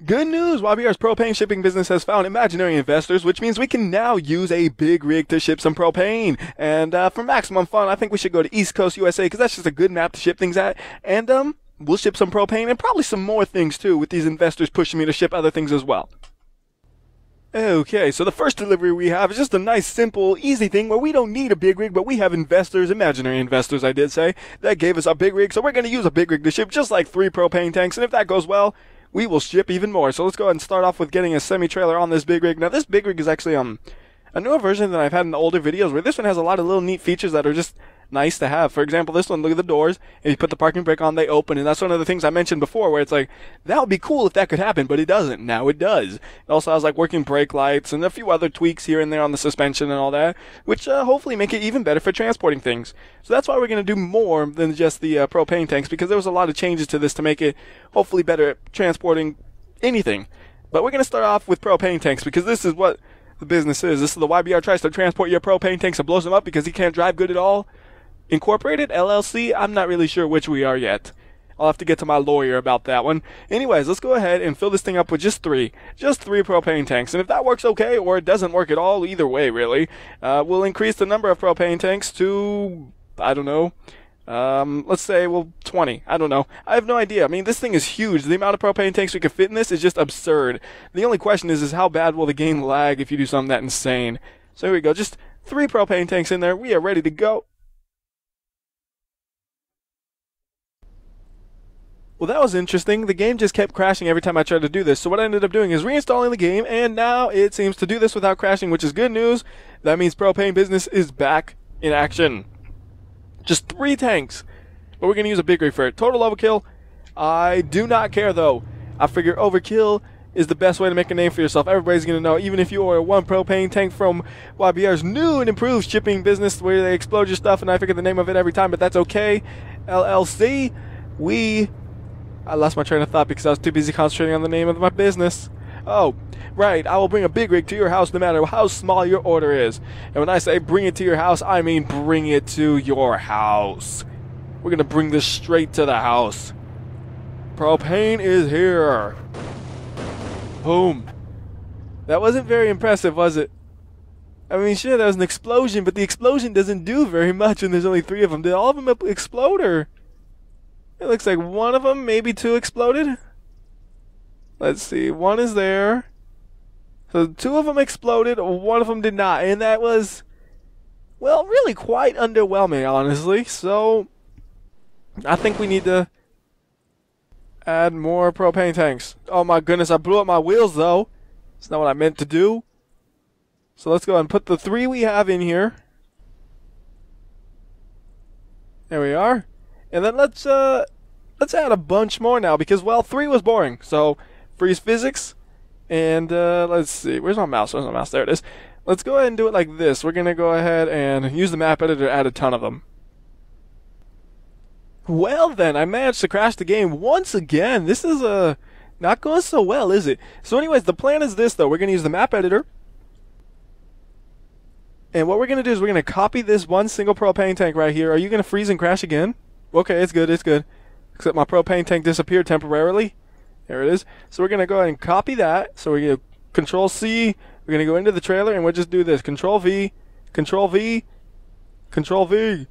Good news! YBR's propane shipping business has found imaginary investors, which means we can now use a big rig to ship some propane. And for maximum fun, I think we should go to East Coast USA because that's just a good map to ship things at. And we'll ship some propane and probably some more things too, with these investors pushing me to ship other things as well. Okay, so the first delivery we have is just a nice, simple, easy thing where we don't need a big rig, but we have investors, imaginary investors I did say, that gave us a big rig. So we're going to use a big rig to ship just like 3 propane tanks. And if that goes well, we will ship even more. So let's go ahead and start off with getting a semi-trailer on this big rig. Now this big rig is actually a newer version than I've had in the older videos, where this one has a lot of little neat features that are just nice to have. For example, this one, look at the doors. If you put the parking brake on, they open, and that's one of the things I mentioned before, where it's like, that would be cool if that could happen, but it doesn't. Now it does. It also has like working brake lights and a few other tweaks here and there on the suspension and all that, which hopefully make it even better for transporting things. So that's why we're going to do more than just the propane tanks, because there was a lot of changes to this to make it hopefully better at transporting anything. But we're going to start off with propane tanks, because this is what the business is. This is the YBR tries to transport your propane tanks and blows them up because he can't drive good at all. Incorporated, LLC, I'm not really sure which we are yet. I'll have to get to my lawyer about that one. Anyways, let's go ahead and fill this thing up with just three propane tanks. And if that works okay, or it doesn't work at all, either way really, we'll increase the number of propane tanks to, I don't know, let's say, well, 20. I don't know. I have no idea. I mean, this thing is huge. The amount of propane tanks we can fit in this is just absurd. The only question is how bad will the game lag if you do something that insane? So here we go. Just 3 propane tanks in there. We are ready to go. Well, that was interesting. The game just kept crashing every time I tried to do this. So what I ended up doing is reinstalling the game, and now it seems to do this without crashing, which is good news. That means propane business is back in action. Just 3 tanks, but we're going to use a big rig for it. Total overkill, I do not care though. I figure overkill is the best way to make a name for yourself. Everybody's going to know, even if you order 1 propane tank from YBR's new and improved shipping business where they explode your stuff, and I forget the name of it every time, but that's okay. LLC, I lost my train of thought because I was too busy concentrating on the name of my business. Oh, right, I will bring a big rig to your house no matter how small your order is. And when I say bring it to your house, I mean bring it to your house. We're going to bring this straight to the house. Propane is here. Boom. That wasn't very impressive, was it? I mean, sure, that was an explosion, but the explosion doesn't do very much when there's only 3 of them. Did all of them explode, or? It looks like 1 of them, maybe 2 exploded. Let's see, 1 is there. So 2 of them exploded, 1 of them did not. And that was, well, really quite underwhelming, honestly. So I think we need to add more propane tanks. Oh my goodness, I blew up my wheels though. It's not what I meant to do. So let's go ahead and put the 3 we have in here. There we are. And then let's add a bunch more now because, well, 3 was boring. So freeze physics, and let's see. Where's my mouse? Where's my mouse? There it is. Let's go ahead and do it like this. We're going to go ahead and use the map editor to add a ton of them. Well then, I managed to crash the game once again. This is not going so well, is it? So anyways, the plan is this though. We're going to use the map editor. And what we're going to do is we're going to copy this 1 single propane tank right here. Are you going to freeze and crash again? Okay, it's good, it's good. Except my propane tank disappeared temporarily. There it is. So we're going to go ahead and copy that. So we're going to Control C. We're going to go into the trailer and we'll just do this. Control V, Control V, Control V,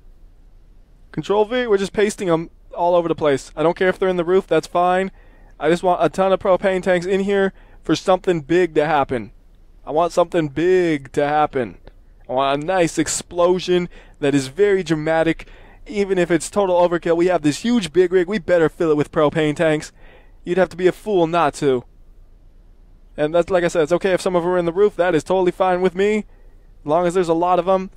Control V. We're just pasting them all over the place. I don't care if they're in the roof, that's fine. I just want a ton of propane tanks in here for something big to happen. I want something big to happen. I want a nice explosion that is very dramatic. Even if it's total overkill, we have this huge big rig. We better fill it with propane tanks. You'd have to be a fool not to. And that's, like I said, it's okay if some of them are in the roof. That is totally fine with me, as long as there's a lot of them.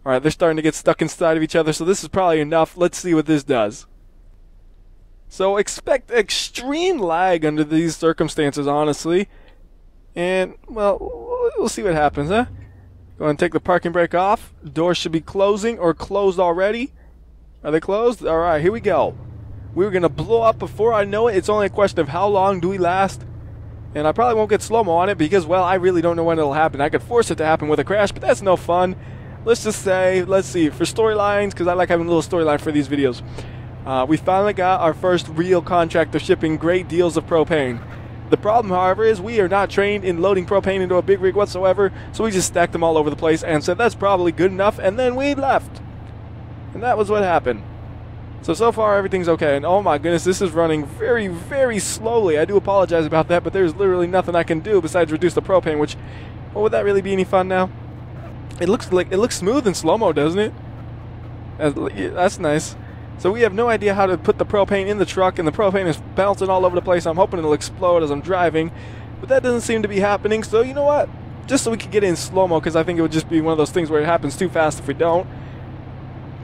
Alright, they're starting to get stuck inside of each other, so this is probably enough. Let's see what this does. So expect extreme lag under these circumstances, honestly. And, well, we'll see what happens, huh? Go ahead and take the parking brake off. Doors should be closing or closed already. Are they closed? Alright, here we go. We're going to blow up before I know it. It's only a question of how long do we last. And I probably won't get slow-mo on it because, well, I really don't know when it'll happen. I could force it to happen with a crash, but that's no fun. Let's just say, let's see, for storylines, because I like having a little storyline for these videos. We finally got our first real contract of shipping great deals of propane. The problem, however, is we are not trained in loading propane into a big rig whatsoever, so we just stacked them all over the place and said that's probably good enough, and then we left. And that was what happened. So far everything's okay, and oh my goodness, this is running very, very slowly. I do apologize about that, but there's literally nothing I can do besides reduce the propane, which, well, would that really be any fun now? It looks smooth in slow-mo, doesn't it? That's nice. So we have no idea how to put the propane in the truck, and the propane is bouncing all over the place. I'm hoping it'll explode as I'm driving, but that doesn't seem to be happening. So you know what? Just so we can get in slow-mo, because I think it would just be one of those things where it happens too fast if we don't.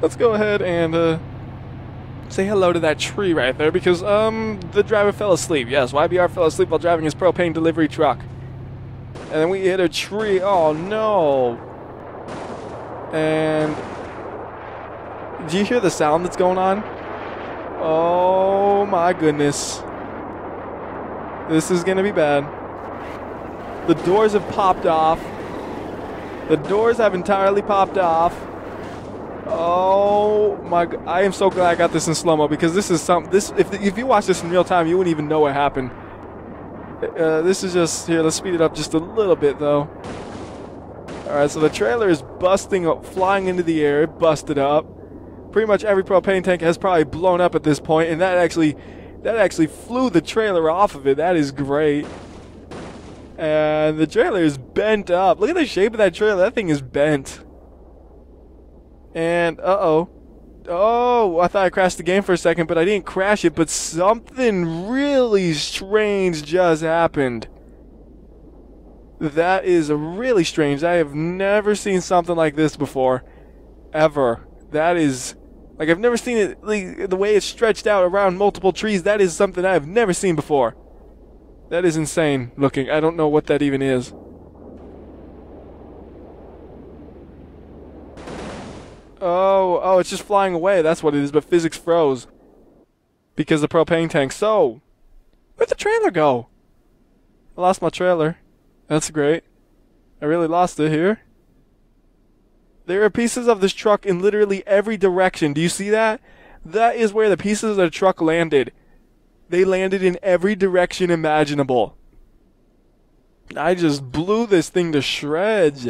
Let's go ahead and say hello to that tree right there, because the driver fell asleep. Yes, YBR fell asleep while driving his propane delivery truck. And then we hit a tree. Oh no. And do you hear the sound that's going on? Oh my goodness. This is gonna be bad. The doors have popped off. The doors have entirely popped off. Oh my! I am so glad I got this in slow-mo, because this is if you watch this in real time, you wouldn't even know what happened. This is just here. Let's speed it up just a little bit, though. All right, so the trailer is busting up, flying into the air. It busted up. Pretty much every propane tank has probably blown up at this point, and that actually flew the trailer off of it. That is great. And the trailer is bent up. Look at the shape of that trailer. That thing is bent. And, uh-oh. Oh, I thought I crashed the game for a second, but I didn't crash it, but something really strange just happened. That is really strange. I have never seen something like this before. Ever. That is... like, I've never seen it, like, the way it's stretched out around multiple trees. That is something I have never seen before. That is insane looking. I don't know what that even is. Oh, it's just flying away. That's what it is, but physics froze. Because the propane tank. So, where'd the trailer go? I lost my trailer. That's great. I really lost it here. There are pieces of this truck in literally every direction. Do you see that? That is where the pieces of the truck landed. They landed in every direction imaginable. I just blew this thing to shreds.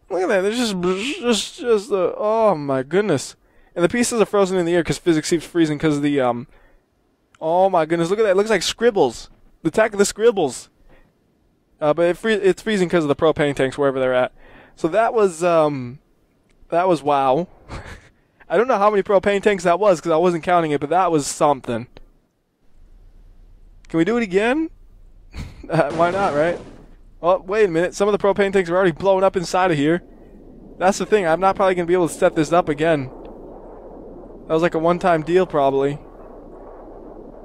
Look at that. There's just oh my goodness. And the pieces are frozen in the air because physics keeps freezing because of the, oh my goodness. Look at that. It looks like scribbles. The attack of the scribbles. But it's freezing because of the propane tanks wherever they're at. So that was wow. I don't know how many propane tanks that was because I wasn't counting it, but that was something. Can we do it again? Why not, right? Oh, wait a minute. Some of the propane tanks are already blowing up inside of here. That's the thing. I'm not probably going to be able to set this up again. That was like a one-time deal, probably.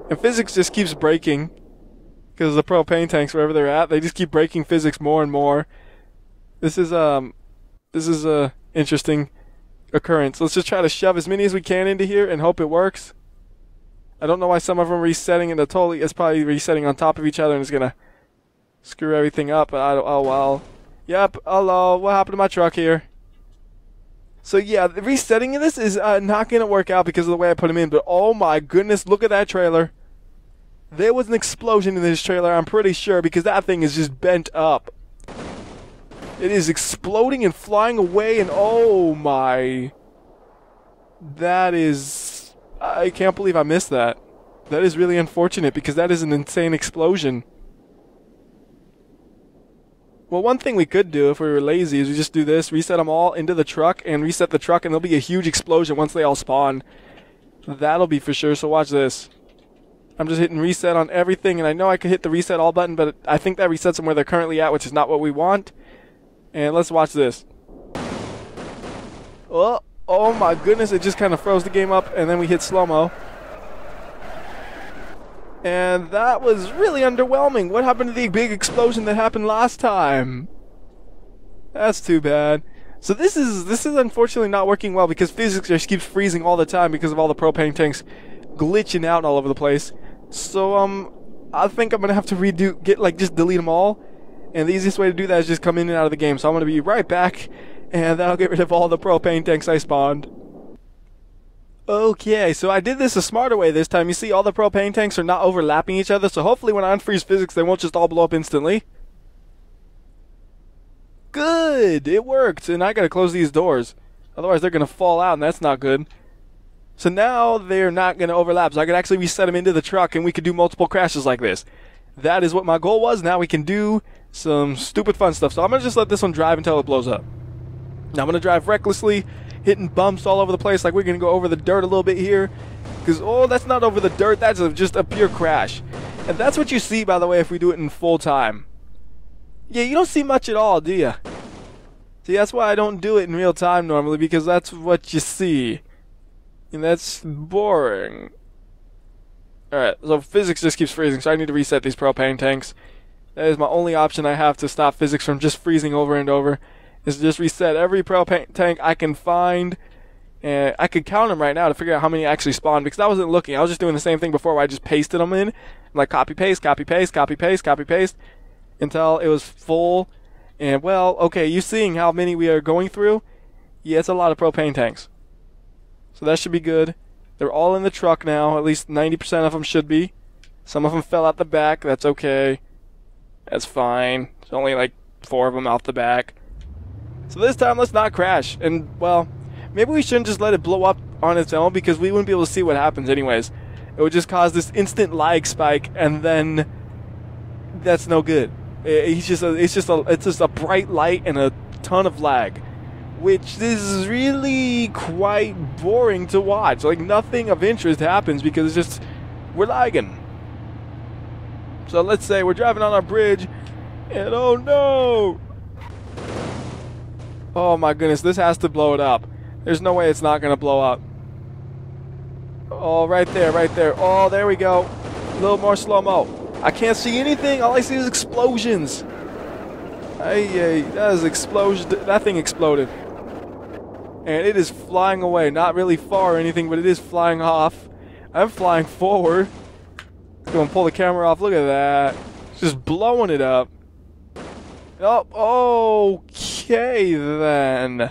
And physics just keeps breaking. Because the propane tanks, wherever they're at, they just keep breaking physics more and more. This is a interesting occurrence. Let's just try to shove as many as we can into here and hope it works. I don't know why some of them are resetting into totally. It's probably resetting on top of each other and it's going to screw everything up, but oh well. Yep, hello, what happened to my truck here? So yeah, the resetting of this is not going to work out because of the way I put them in, but oh my goodness, look at that trailer. There was an explosion in this trailer, I'm pretty sure, because that thing is just bent up. It is exploding and flying away, and oh my... that is... I can't believe I missed that. That is really unfortunate, because that is an insane explosion. Well, one thing we could do if we were lazy is we just do this, reset them all into the truck, and reset the truck, and there'll be a huge explosion once they all spawn. That'll be for sure, so watch this. I'm just hitting reset on everything, and I know I could hit the reset all button, but I think that resets them where they're currently at, which is not what we want. And let's watch this. Oh my goodness, it just kind of froze the game up, and then we hit slow-mo. And that was really underwhelming. What happened to the big explosion that happened last time? That's too bad. So this is unfortunately not working well because physics just keeps freezing all the time because of all the propane tanks glitching out all over the place. So I think I'm gonna have to just delete them all. And the easiest way to do that is just come in and out of the game. So I'm gonna be right back, and that'll get rid of all the propane tanks I spawned. Okay, so I did this a smarter way this time. You see, all the propane tanks are not overlapping each other, so hopefully when I unfreeze physics, they won't just all blow up instantly. Good! It worked, and I gotta close these doors. Otherwise, they're gonna fall out, and that's not good. So now they're not gonna overlap, so I could actually reset them into the truck, and we could do multiple crashes like this. That is what my goal was. Now we can do some stupid fun stuff. So I'm gonna just let this one drive until it blows up. Now I'm gonna drive recklessly, hitting bumps all over the place, like we're gonna go over the dirt a little bit here. Because, oh, that's not over the dirt, that's just a pure crash. And that's what you see, by the way, if we do it in full time. Yeah, you don't see much at all, do you? See, that's why I don't do it in real time normally, because that's what you see. And that's boring. Alright, so physics just keeps freezing, so I need to reset these propane tanks. That is my only option I have to stop physics from just freezing over and over. Is to just reset every propane tank I can find. And I could count them right now to figure out how many actually spawned, because I wasn't looking. I was just doing the same thing before where I just pasted them in. Like copy paste, copy paste, copy paste, copy paste. Until it was full. And well, okay, you seeing how many we are going through? Yeah, it's a lot of propane tanks. So that should be good. They're all in the truck now. At least 90% of them should be. Some of them fell out the back. That's okay. That's fine. There's only like 4 of them out the back. So this time, let's not crash. And, well, maybe we shouldn't just let it blow up on its own, because we wouldn't be able to see what happens anyways. It would just cause this instant lag spike, and then that's no good. It's just a bright light and a ton of lag, which is really quite boring to watch. Like, nothing of interest happens because it's just, we're lagging. So let's say we're driving on our bridge, and oh no! Oh my goodness, this has to blow it up. There's no way it's not gonna blow up. Oh, right there, right there. Oh, there we go. A little more slow-mo. I can't see anything. All I see is explosions. Hey, that is explosion. That thing exploded. And it is flying away. Not really far or anything, but it is flying off. I'm flying forward. Go and pull the camera off. Look at that. It's just blowing it up. Oh, okay then.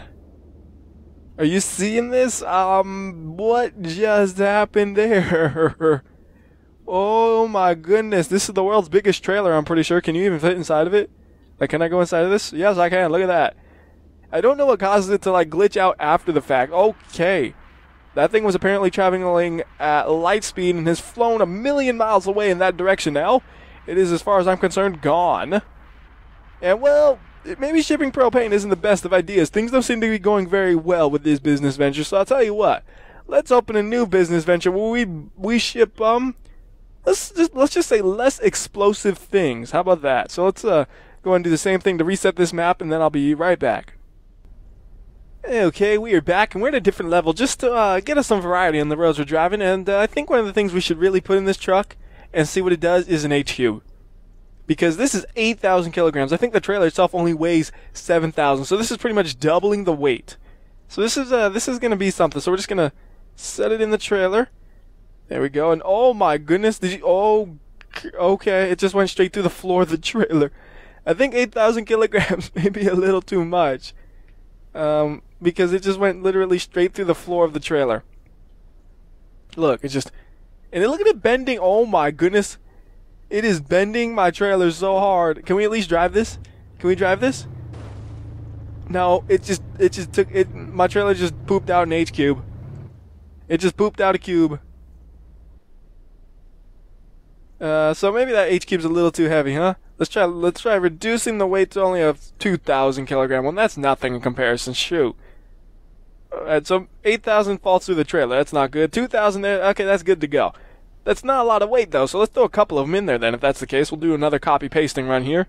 Are you seeing this? What just happened there? Oh my goodness. This is the world's biggest trailer, I'm pretty sure. Can you even fit inside of it? Like, can I go inside of this? Yes, I can. Look at that. I don't know what causes it to, like, glitch out after the fact. Okay. That thing was apparently traveling at light speed and has flown 1,000,000 miles away in that direction now. It is, as far as I'm concerned, gone. And, well, maybe shipping propane isn't the best of ideas. Things don't seem to be going very well with this business venture, so I'll tell you what. Let's open a new business venture where we ship, let's just say less explosive things. How about that? So let's go and do the same thing to reset this map, and then I'll be right back. Okay, we are back, and we're at a different level just to get us some variety on the roads we're driving. And I think one of the things we should really put in this truck and see what it does is an HQ. Because this is 8,000 kilograms. I think the trailer itself only weighs 7,000. So this is pretty much doubling the weight. So this is going to be something. So we're just going to set it in the trailer. There we go. And oh my goodness. Oh, okay. It just went straight through the floor of the trailer. I think 8,000 kilograms may be a little too much. Because it just went literally straight through the floor of the trailer. Look, it's just... And look at it bending. Oh my goodness. It is bending my trailer so hard. Can we at least drive this? Can we drive this? No, it just took it. My trailer just pooped out an H cube. It just pooped out a cube. So maybe that H cube's a little too heavy, huh? Let's try reducing the weight to only a 2,000 kilogram one. That's nothing in comparison. Shoot. Alright, so 8,000 falls through the trailer. That's not good. 2,000 there. Okay, that's good to go. That's not a lot of weight, though, so let's throw a couple of them in there, then, if that's the case. We'll do another copy-pasting run here.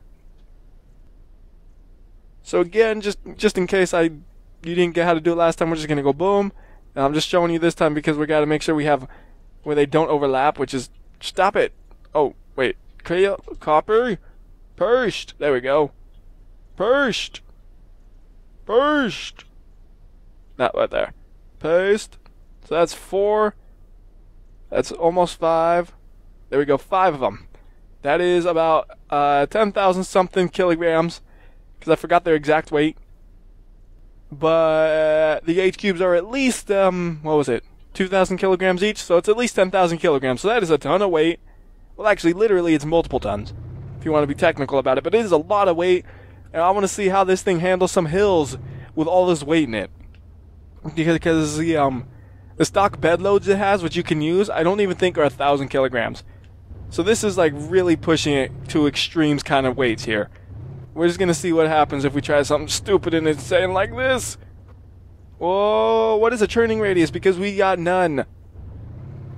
So, again, just in case you didn't get how to do it last time, we're just going to go boom. And I'm just showing you this time because we got to make sure we have where they don't overlap, which is... Stop it! Oh, wait. Copy? Paste! There we go. Paste! Paste! Not right there. Paste. So that's 4... That's almost 5. There we go, 5 of them. That is about 10,000 something kilograms, because I forgot their exact weight. But the H cubes are at least, what was it? 2,000 kilograms each, so it's at least 10,000 kilograms. So that is a ton of weight. Well, actually, literally, it's multiple tons, if you want to be technical about it. But it is a lot of weight, and I want to see how this thing handles some hills with all this weight in it. Because the stock bed loads it has, which you can use, I don't even think are 1,000 kilograms. So this is like really pushing it to extremes kind of weights here. We're just going to see what happens if we try something stupid and insane like this. Whoa, what is a turning radius? Because we got none.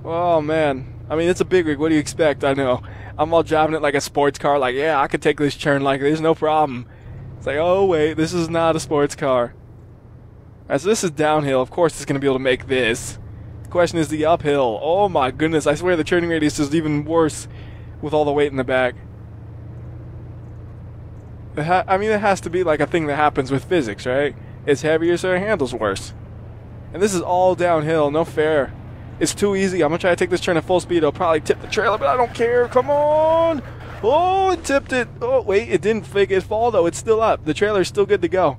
Oh, man. I mean, it's a big rig. What do you expect? I know. I'm all driving it like a sports car. Like, yeah, I could take this turn like this. No problem. It's like, oh, wait. This is not a sports car. Alright, so this is downhill. Of course it's going to be able to make this. The question is the uphill. Oh, my goodness. I swear the turning radius is even worse with all the weight in the back. I mean, it has to be like a thing that happens with physics, right? It's heavier, so it handles worse. And this is all downhill, no fair. It's too easy. I'm going to try to take this turn at full speed. It'll probably tip the trailer, but I don't care. Come on! Oh, it tipped it. Oh, wait, it didn't fall, though. It's still up. The trailer's still good to go.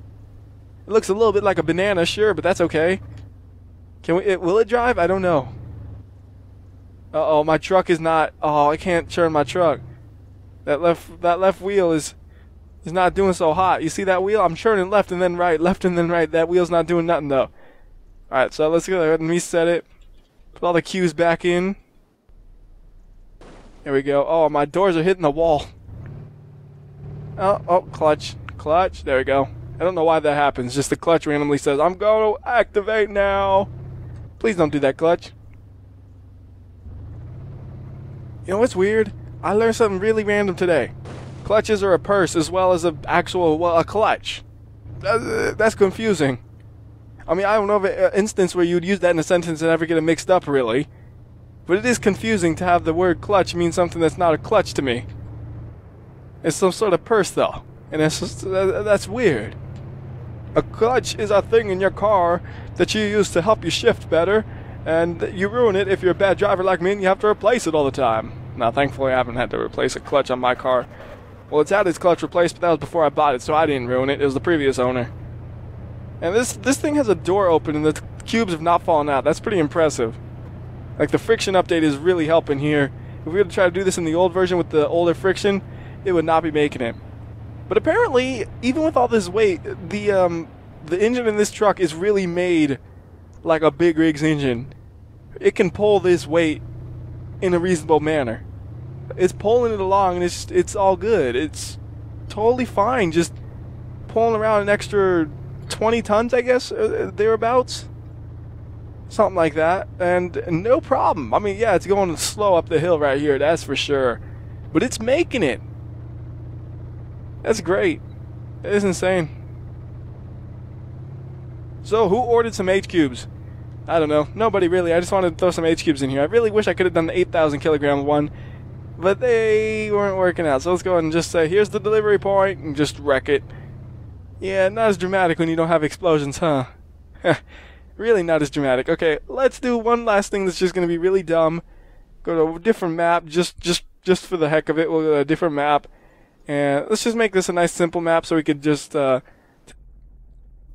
It looks a little bit like a banana, sure, but that's okay. Will it drive? I don't know. Uh-oh, my truck is not... Oh, I can't turn my truck. That left wheel is not doing so hot. You see that wheel? I'm turning left and then right, left and then right. That wheel's not doing nothing, though. Alright, so let's go ahead and reset it. Put all the cues back in. There we go. Oh, my doors are hitting the wall. Oh, clutch. Clutch. There we go. I don't know why that happens. Just the clutch randomly says, I'm going to activate now. Please don't do that, clutch. You know what's weird? I learned something really random today. Clutches are a purse as well as a clutch. That's confusing. I mean, I don't know of an instance where you'd use that in a sentence and never get it mixed up, really. But it is confusing to have the word clutch mean something that's not a clutch to me. It's some sort of purse, though. And that's weird. A clutch is a thing in your car that you use to help you shift better. And you ruin it if you're a bad driver like me and you have to replace it all the time. Now, thankfully, I haven't had to replace a clutch on my car. Well, it's had its clutch replaced, but that was before I bought it, so I didn't ruin it. It was the previous owner. And this thing has a door open, and the cubes have not fallen out. That's pretty impressive. Like, the friction update is really helping here. If we were to try to do this in the old version with the older friction, it would not be making it. But apparently, even with all this weight, the engine in this truck is really made like a big rig's engine. It can pull this weight in a reasonable manner. It's pulling it along, and it's all good. It's totally fine just pulling around an extra 20 tons, I guess, thereabouts. Something like that, and no problem. I mean, yeah, it's going slow up the hill right here, that's for sure. But it's making it. That's great. It is insane. So, who ordered some H-cubes? I don't know. Nobody really. I just wanted to throw some H-cubes in here. I really wish I could have done the 8,000 kilogram one, but they weren't working out. So let's go ahead and just say, here's the delivery point, and just wreck it. Yeah, not as dramatic when you don't have explosions, huh? Really not as dramatic. Okay, let's do one last thing that's just going to be really dumb. Go to a different map, just for the heck of it. We'll go to a different map. And let's just make this a nice simple map so we could just...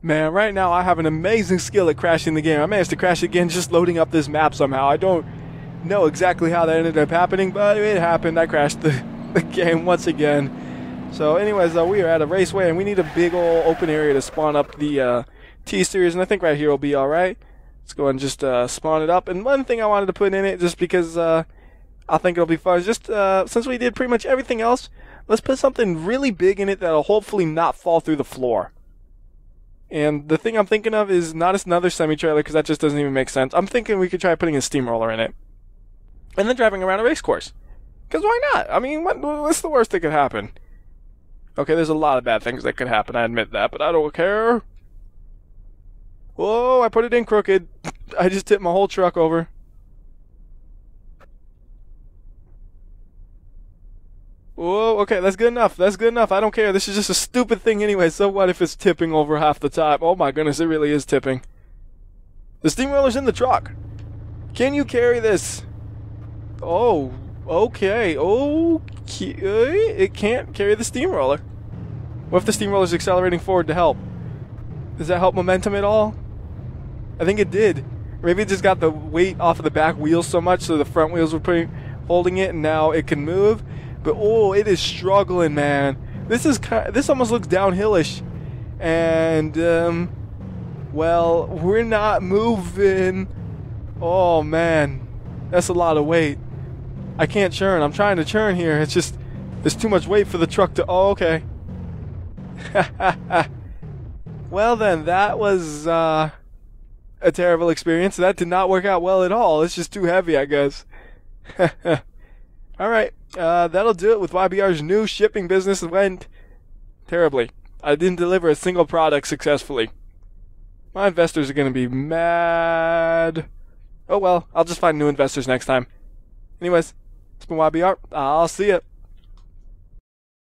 Man, right now I have an amazing skill at crashing the game. I managed to crash again just loading up this map somehow. I don't know exactly how that ended up happening, but it happened. I crashed the game once again. So anyways, we are at a raceway, and we need a big old open area to spawn up the T-Series, and I think right here will be alright. Let's go and just spawn it up. And one thing I wanted to put in it, just because I think it'll be fun, is just since we did pretty much everything else, let's put something really big in it that'll hopefully not fall through the floor. And the thing I'm thinking of is not another semi-trailer, because that just doesn't even make sense. I'm thinking we could try putting a steamroller in it. And then driving around a race course. Because why not? I mean, what's the worst that could happen? Okay, there's a lot of bad things that could happen, I admit that, but I don't care. Whoa, I put it in crooked. I just tipped my whole truck over. Whoa, okay, that's good enough. That's good enough. I don't care. This is just a stupid thing anyway. So what if it's tipping over half the time? Oh my goodness, it really is tipping. The steamroller's in the truck. Can you carry this? Oh, okay. Okay. It can't carry the steamroller. What if the steamroller's accelerating forward to help? Does that help momentum at all? I think it did. Maybe it just got the weight off of the back wheels so much so the front wheels were holding it, and now it can move. But oh, it is struggling, man. This almost looks downhillish. And well, we're not moving. Oh man, that's a lot of weight. I can't churn. I'm trying to churn here. It's just there's too much weight for the truck to. Oh, okay. Well then, that was a terrible experience. That did not work out well at all. It's just too heavy, I guess. Alright, that'll do it with YBR's new shipping business. It went terribly. I didn't deliver a single product successfully. My investors are going to be mad. Oh well, I'll just find new investors next time. Anyways, it's been YBR. I'll see ya.